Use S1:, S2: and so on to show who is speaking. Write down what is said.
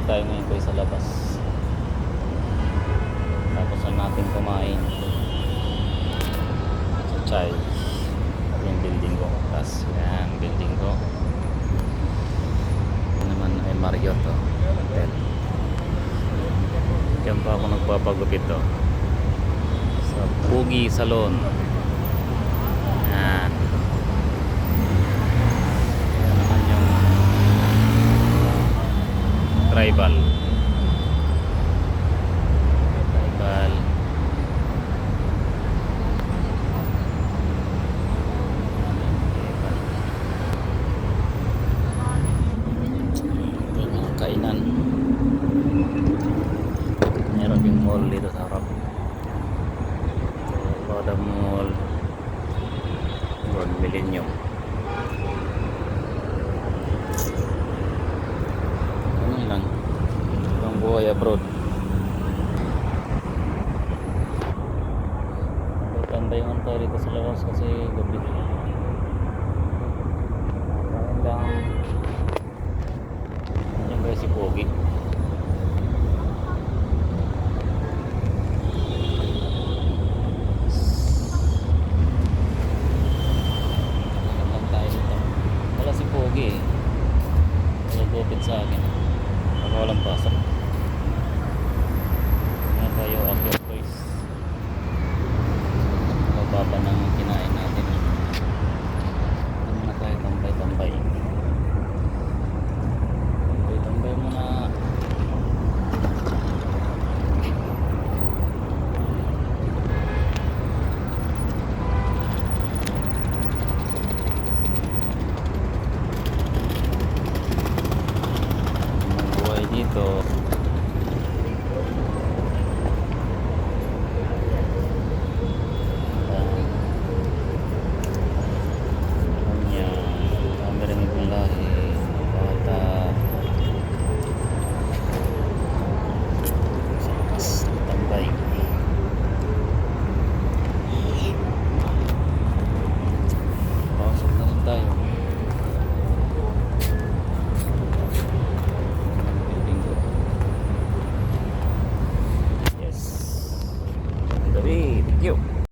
S1: tayo ngayon ko sa labas. Tapos na natin kumain sa chai. At yung building ko. Tapos yan, building ko. Ito naman ay Marriott Hotel. Diyan pa ako nagpapagupit sa Pugi Salon. Yan. Yan naman yung tribal. Kainan. Meron yung mall dito sa harap. Roda Mall, World Millennium. Ano lang, ang buhay abroad. Tandayan tayo dito sa labas kasi gabi. Hanggang yan guys, si Pogi. Wala si Pogi eh. Nagupit sa akin. Pag walang pasok. Nga tayo after place. Mababa ng kinain natin. Ano na tayo tambay-tambay. Tambay muna. Buhay dito.